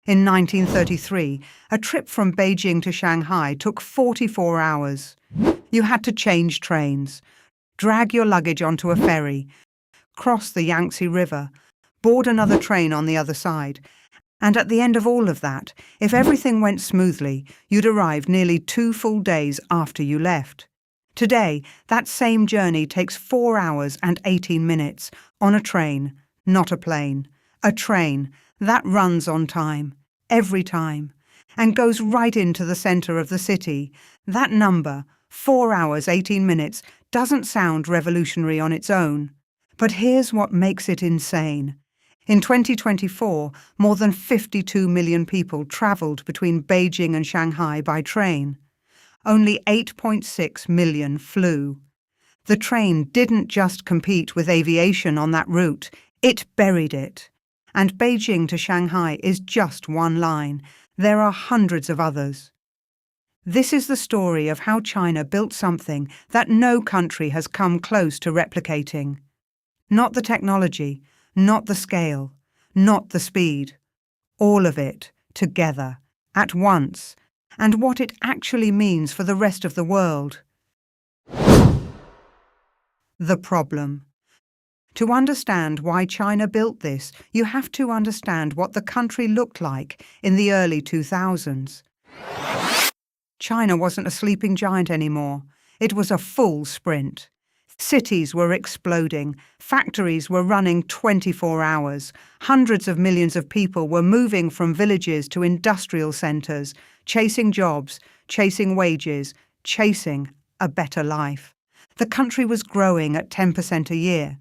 In 1933, a trip from Beijing to Shanghai took 44 hours. You had to change trains, drag your luggage onto a ferry, cross the Yangtze River, board another train on the other side, and at the end of all of that, if everything went smoothly, you'd arrive nearly 2 full days after you left. Today, that same journey takes 4 hours and 18 minutes on a train, not a plane. A train that runs on time, every time, and goes right into the center of the city. That number, 4 hours, 18 minutes, doesn't sound revolutionary on its own. But here's what makes it insane. In 2024, more than 52 million people traveled between Beijing and Shanghai by train. Only 8.6 million flew. The train didn't just compete with aviation on that route, it buried it. And Beijing to Shanghai is just one line. There are hundreds of others. This is the story of how China built something that no country has come close to replicating. Not the technology, not the scale, not the speed. All of it, together, at once, and what it actually means for the rest of the world. The problem. To understand why China built this, you have to understand what the country looked like in the early 2000s. China wasn't a sleeping giant anymore. It was a full sprint. Cities were exploding. Factories were running 24 hours. Hundreds of millions of people were moving from villages to industrial centers, chasing jobs, chasing wages, chasing a better life. The country was growing at 10% a year.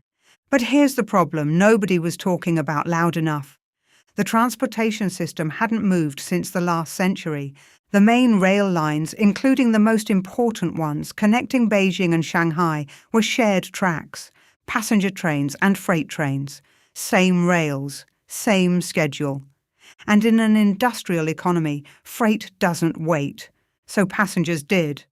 But here's the problem nobody was talking about loud enough. The transportation system hadn't moved since the last century. The main rail lines, including the most important ones connecting Beijing and Shanghai, were shared tracks, passenger trains and freight trains. Same rails, same schedule. And in an industrial economy, freight doesn't wait. So passengers did.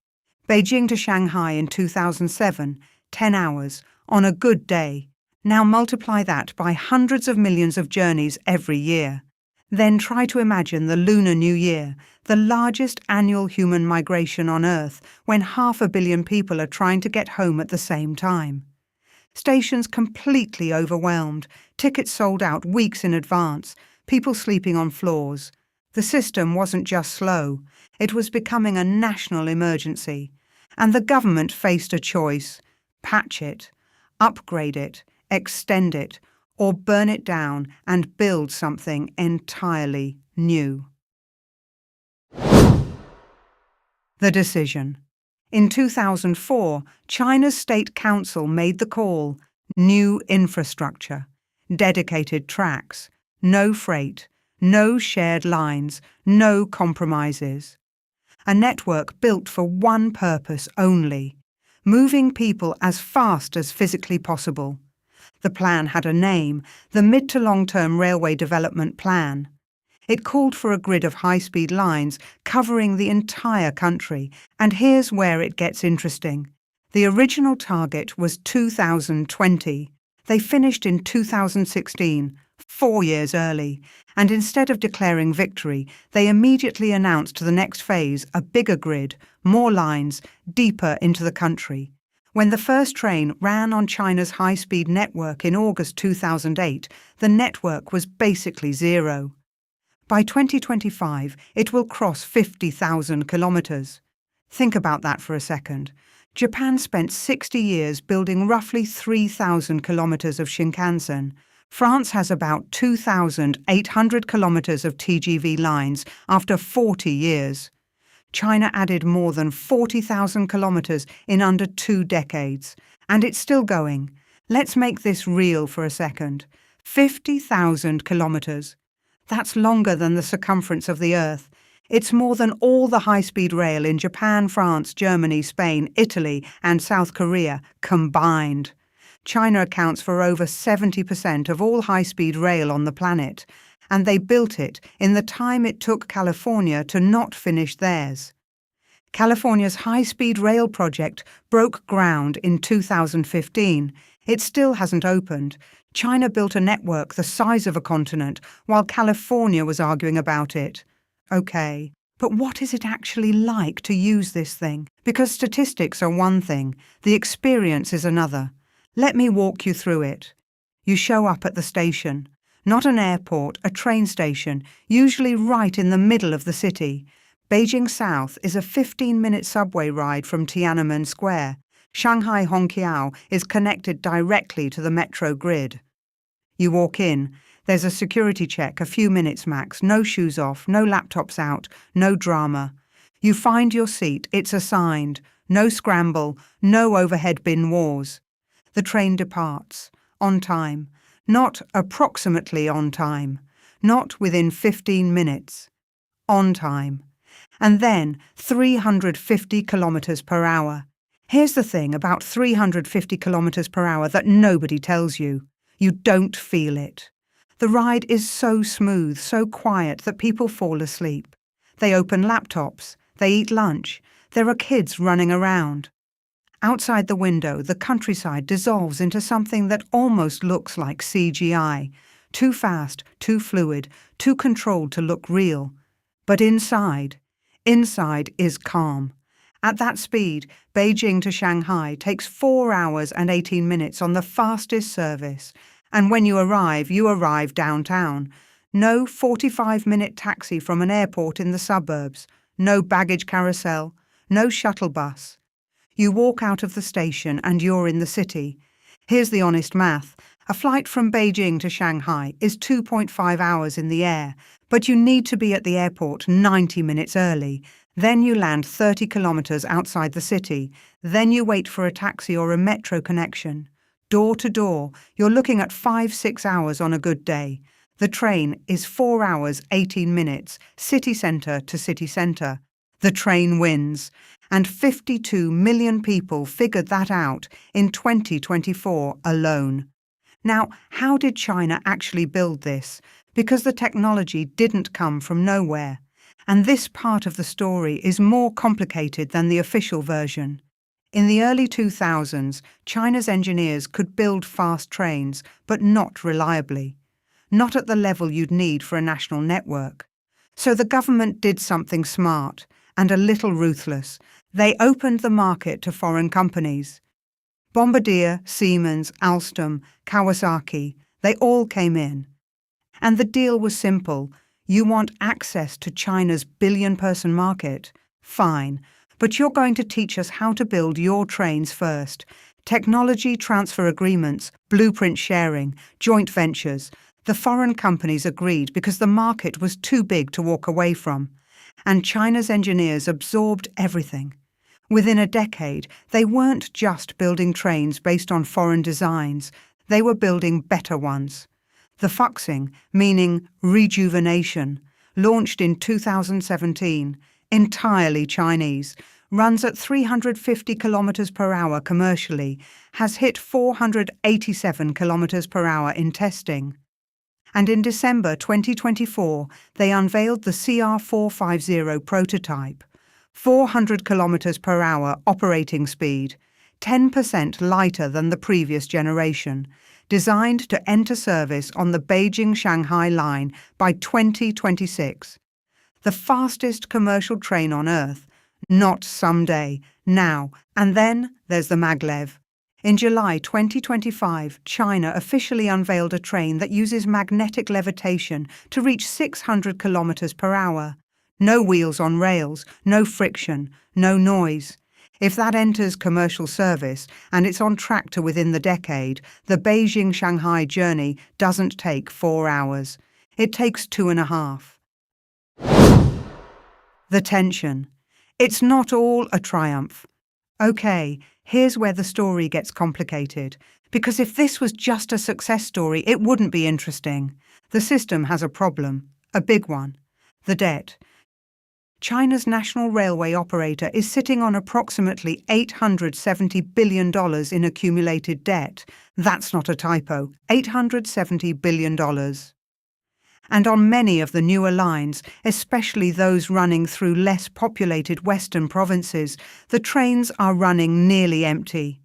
Beijing to Shanghai in 2007, 10 hours, on a good day. Now multiply that by hundreds of millions of journeys every year. Then try to imagine the Lunar New Year, the largest annual human migration on Earth, when 500 million people are trying to get home at the same time. Stations completely overwhelmed, tickets sold out weeks in advance, people sleeping on floors. The system wasn't just slow, it was becoming a national emergency. And the government faced a choice: patch it, upgrade it, extend it, or burn it down and build something entirely new. The decision. In 2004, China's State Council made the call: new infrastructure, dedicated tracks, no freight, no shared lines, no compromises. A network built for one purpose only: moving people as fast as physically possible. The plan had a name: the Mid to Long-Term Railway Development Plan. It called for a grid of high-speed lines covering the entire country, and here's where it gets interesting. The original target was 2020. They finished in 2016, 4 years early, and instead of declaring victory, they immediately announced the next phase: a bigger grid, more lines, deeper into the country. When the first train ran on China's high-speed network in August 2008, the network was basically zero. By 2025, it will cross 50,000 kilometers. Think about that for a second. Japan spent 60 years building roughly 3,000 kilometers of Shinkansen. France has about 2,800 kilometers of TGV lines after 40 years. China added more than 40,000 kilometers in under 2 decades, and it's still going. Let's make this real for a second. 50,000 kilometers. That's longer than the circumference of the Earth. It's more than all the high-speed rail in Japan, France, Germany, Spain, Italy, and South Korea combined. China accounts for over 70% of all high-speed rail on the planet, and they built it in the time it took California to not finish theirs. California's high-speed rail project broke ground in 2015. It still hasn't opened. China built a network the size of a continent while California was arguing about it. Okay, but what is it actually like to use this thing? Because statistics are one thing, the experience is another. Let me walk you through it. You show up at the station. Not an airport, a train station, usually right in the middle of the city. Beijing South is a 15-minute subway ride from Tiananmen Square. Shanghai Hongqiao is connected directly to the metro grid. You walk in. There's a security check, a few minutes max, no shoes off, no laptops out, no drama. You find your seat, it's assigned, no scramble, no overhead bin wars. The train departs, on time, not approximately on time, not within 15 minutes, on time. And then 350 kilometers per hour. Here's the thing about 350 kilometers per hour that nobody tells you. You don't feel it. The ride is so smooth, so quiet that people fall asleep. They open laptops, they eat lunch, there are kids running around. Outside the window, the countryside dissolves into something that almost looks like CGI. Too fast, too fluid, too controlled to look real. But inside is calm. At that speed, Beijing to Shanghai takes 4 hours and 18 minutes on the fastest service. And when you arrive downtown. No 45-minute taxi from an airport in the suburbs. No baggage carousel. No shuttle bus. You walk out of the station and you're in the city. Here's the honest math. A flight from Beijing to Shanghai is 2.5 hours in the air, but you need to be at the airport 90 minutes early. Then you land 30 kilometers outside the city. Then you wait for a taxi or a metro connection. Door to door, you're looking at 5-6 hours on a good day. The train is 4 hours 18 minutes, city centre to city centre. The train wins. And 52 million people figured that out in 2024 alone. Now, how did China actually build this? Because the technology didn't come from nowhere. And this part of the story is more complicated than the official version. In the early 2000s, China's engineers could build fast trains, but not reliably. Not at the level you'd need for a national network. So the government did something smart and a little ruthless. They opened the market to foreign companies. Bombardier, Siemens, Alstom, Kawasaki, they all came in. And the deal was simple. You want access to China's billion-person market? Fine. But you're going to teach us how to build your trains first. Technology transfer agreements, blueprint sharing, joint ventures. The foreign companies agreed because the market was too big to walk away from. And China's engineers absorbed everything. Within a decade, they weren't just building trains based on foreign designs, they were building better ones. The Fuxing, meaning rejuvenation, launched in 2017, entirely Chinese, runs at 350 kilometers per hour commercially, has hit 487 kilometers per hour in testing. And in December 2024, they unveiled the CR450 prototype. 400 kilometers per hour operating speed, 10% lighter than the previous generation, designed to enter service on the Beijing-Shanghai line by 2026. The fastest commercial train on Earth, not someday, now. And then there's the maglev. In July 2025, China officially unveiled a train that uses magnetic levitation to reach 600 kilometers per hour. No wheels on rails, no friction, no noise. If that enters commercial service, and it's on track to within the decade, the Beijing-Shanghai journey doesn't take 4 hours. It takes 2.5. The tension. It's not all a triumph. Okay, here's where the story gets complicated. Because if this was just a success story, it wouldn't be interesting. The system has a problem, a big one. The debt. China's national railway operator is sitting on approximately $870 billion in accumulated debt. That's not a typo, $870 billion. And on many of the newer lines, especially those running through less populated western provinces, the trains are running nearly empty.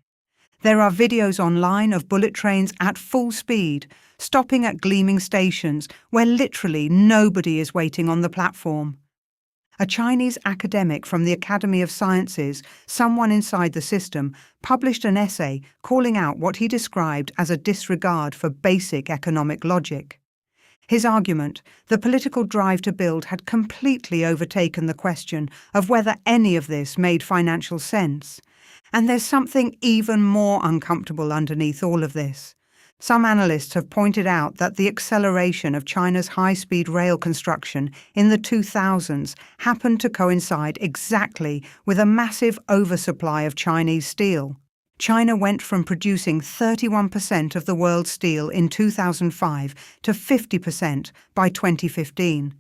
There are videos online of bullet trains at full speed, stopping at gleaming stations where literally nobody is waiting on the platform. A Chinese academic from the Academy of Sciences, someone inside the system, published an essay calling out what he described as a disregard for basic economic logic. His argument, the political drive to build had completely overtaken the question of whether any of this made financial sense. And there's something even more uncomfortable underneath all of this. Some analysts have pointed out that the acceleration of China's high-speed rail construction in the 2000s happened to coincide exactly with a massive oversupply of Chinese steel. China went from producing 31% of the world's steel in 2005 to 50% by 2015.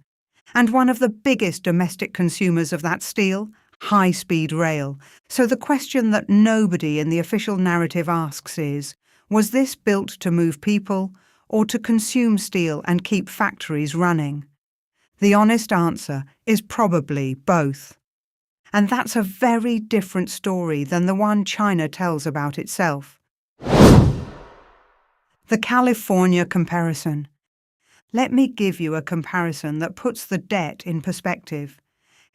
And one of the biggest domestic consumers of that steel, high-speed rail. So the question that nobody in the official narrative asks is, was this built to move people or to consume steel and keep factories running? The honest answer is probably both. And that's a very different story than the one China tells about itself. The California comparison. Let me give you a comparison that puts the debt in perspective.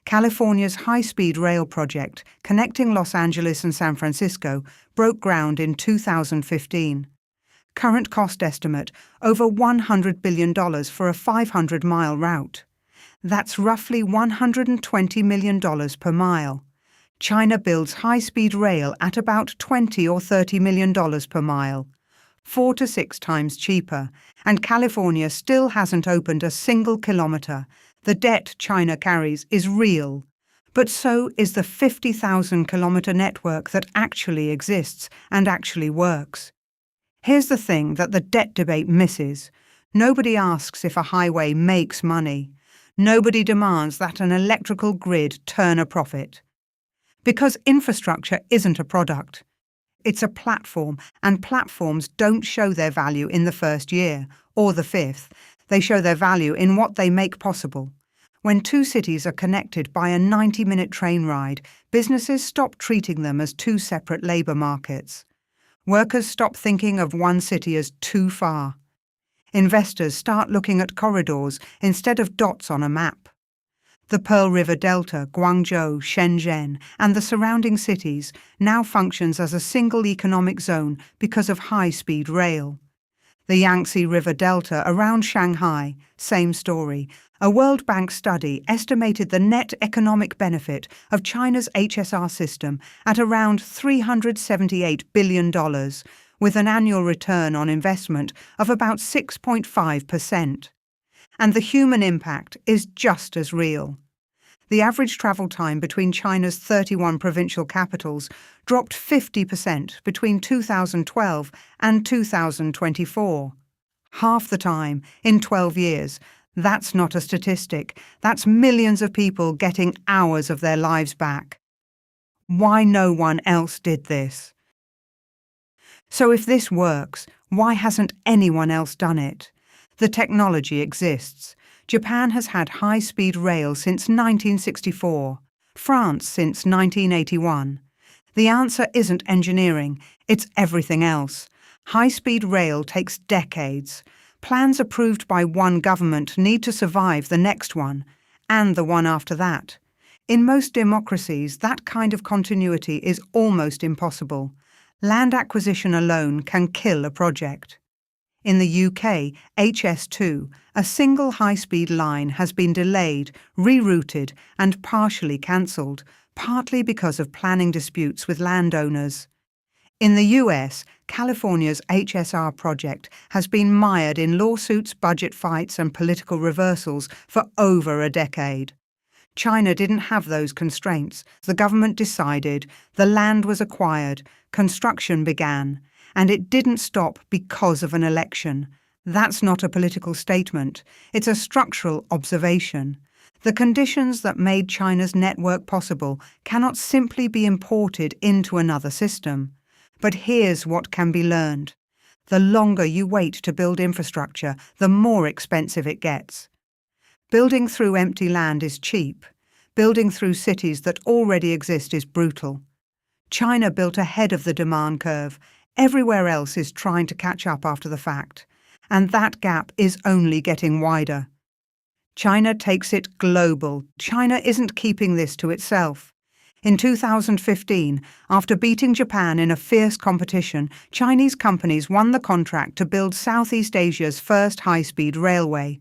California's high-speed rail project connecting Los Angeles and San Francisco broke ground in 2015. Current cost estimate, over $100 billion for a 500-mile route. That's roughly $120 million per mile. China builds high-speed rail at about $20 or $30 million per mile, 4 to 6 times cheaper, and California still hasn't opened a single kilometre. The debt China carries is real, but so is the 50,000-kilometre network that actually exists and actually works. Here's the thing that the debt debate misses. Nobody asks if a highway makes money. Nobody demands that an electrical grid turn a profit. Because infrastructure isn't a product. It's a platform, and platforms don't show their value in the first year, or the 5th. They show their value in what they make possible. When 2 cities are connected by a 90-minute train ride, businesses stop treating them as 2 separate labour markets. Workers stop thinking of one city as too far. Investors start looking at corridors instead of dots on a map. The Pearl River Delta, Guangzhou, Shenzhen, and the surrounding cities now functions as a single economic zone because of high-speed rail. The Yangtze River Delta around Shanghai, same story. A World Bank study estimated the net economic benefit of China's HSR system at around $378 billion, with an annual return on investment of about 6.5%. And the human impact is just as real. The average travel time between China's 31 provincial capitals dropped 50% between 2012 and 2024. Half the time in 12 years. That's not a statistic. That's millions of people getting hours of their lives back. Why no one else did this? So if this works, why hasn't anyone else done it? The technology exists. Japan has had high-speed rail since 1964, France since 1981. The answer isn't engineering, it's everything else. High-speed rail takes decades. Plans approved by one government need to survive the next one, and the one after that. In most democracies, that kind of continuity is almost impossible. Land acquisition alone can kill a project. In the UK, HS2, a single high-speed line has been delayed, rerouted and partially cancelled, partly because of planning disputes with landowners. In the US, California's HSR project has been mired in lawsuits, budget fights and political reversals for over a decade. China didn't have those constraints. The government decided, the land was acquired, construction began, and it didn't stop because of an election. That's not a political statement. It's a structural observation. The conditions that made China's network possible cannot simply be imported into another system. But here's what can be learned. The longer you wait to build infrastructure, the more expensive it gets. Building through empty land is cheap. Building through cities that already exist is brutal. China built ahead of the demand curve, Everywhere else is trying to catch up after the fact, and that gap is only getting wider. China takes it global. China isn't keeping this to itself. In 2015, after beating Japan in a fierce competition, Chinese companies won the contract to build Southeast Asia's first high-speed railway.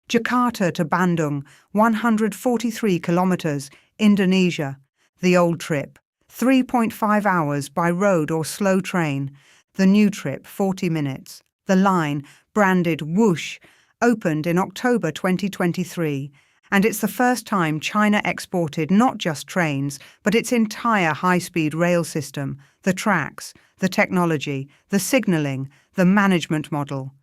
Jakarta to Bandung, 143 kilometers, Indonesia. The old trip, 3.5 hours by road or slow train. The new trip, 40 minutes. The line, branded Whoosh, opened in October 2023, and it's the first time China exported not just trains, but its entire high-speed rail system, the tracks, the technology, the signalling, the management model.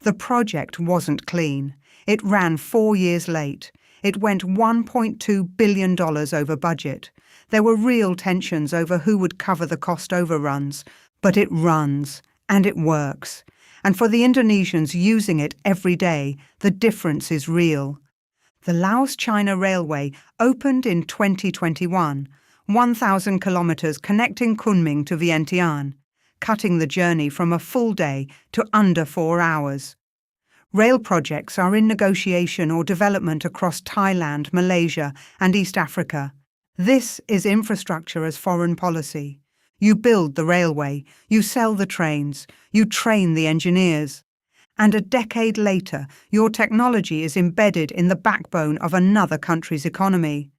The project wasn't clean. It ran 4 years late. It went $1.2 billion over budget. There were real tensions over who would cover the cost overruns, but it runs, and it works. And for the Indonesians using it every day, the difference is real. The Laos-China Railway opened in 2021, 1,000 kilometers connecting Kunming to Vientiane, cutting the journey from a full day to under 4 hours. Rail projects are in negotiation or development across Thailand, Malaysia, and East Africa. This is infrastructure as foreign policy. You build the railway, you sell the trains, you train the engineers. And a decade later, your technology is embedded in the backbone of another country's economy.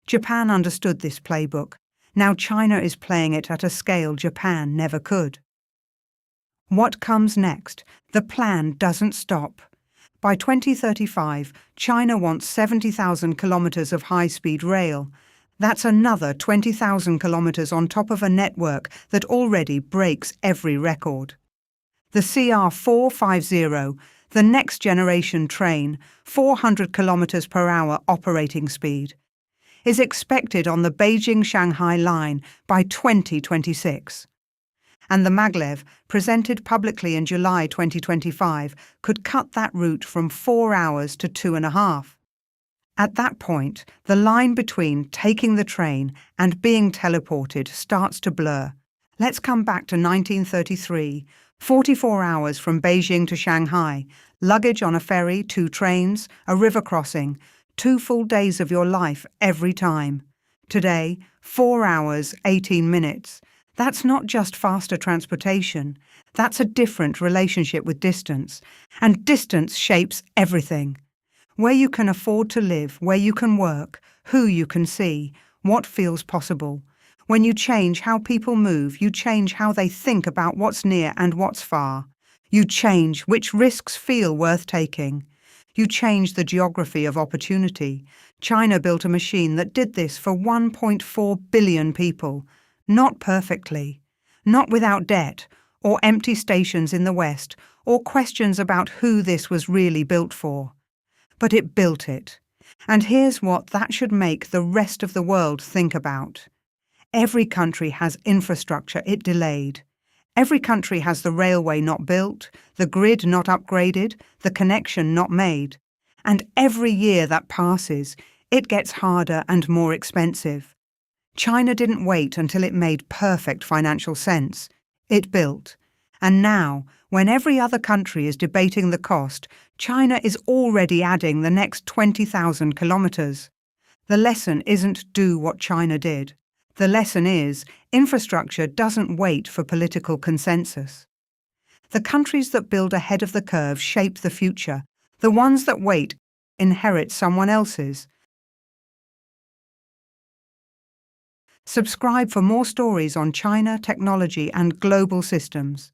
Japan understood this playbook. Now China is playing it at a scale Japan never could. What comes next? The plan doesn't stop. By 2035, China wants 70,000 kilometers of high-speed rail. That's another 20,000 kilometers on top of a network that already breaks every record. The CR450, the next-generation train, 400 kilometers per hour operating speed, is expected on the Beijing-Shanghai line by 2026. And the maglev, presented publicly in July 2025, could cut that route from 4 hours to 2.5. At that point, the line between taking the train and being teleported starts to blur. Let's come back to 1933, 44 hours from Beijing to Shanghai, luggage on a ferry, 2 trains, a river crossing, 2 full days of your life every time. Today, 4 hours, 18 minutes. That's not just faster transportation. That's a different relationship with distance. And distance shapes everything. Where you can afford to live, where you can work, who you can see, what feels possible. When you change how people move, you change how they think about what's near and what's far. You change which risks feel worth taking. You change the geography of opportunity. China built a machine that did this for 1.4 billion people. Not perfectly, not without debt, or empty stations in the West, or questions about who this was really built for. But it built it. And here's what that should make the rest of the world think about. Every country has infrastructure it delayed. Every country has the railway not built, the grid not upgraded, the connection not made. And every year that passes, it gets harder and more expensive. China didn't wait until it made perfect financial sense. It built. And now, when every other country is debating the cost, China is already adding the next 20,000 kilometers. The lesson isn't do what China did. The lesson is infrastructure doesn't wait for political consensus. The countries that build ahead of the curve shape the future. The ones that wait inherit someone else's. Subscribe for more stories on China, technology, and global systems.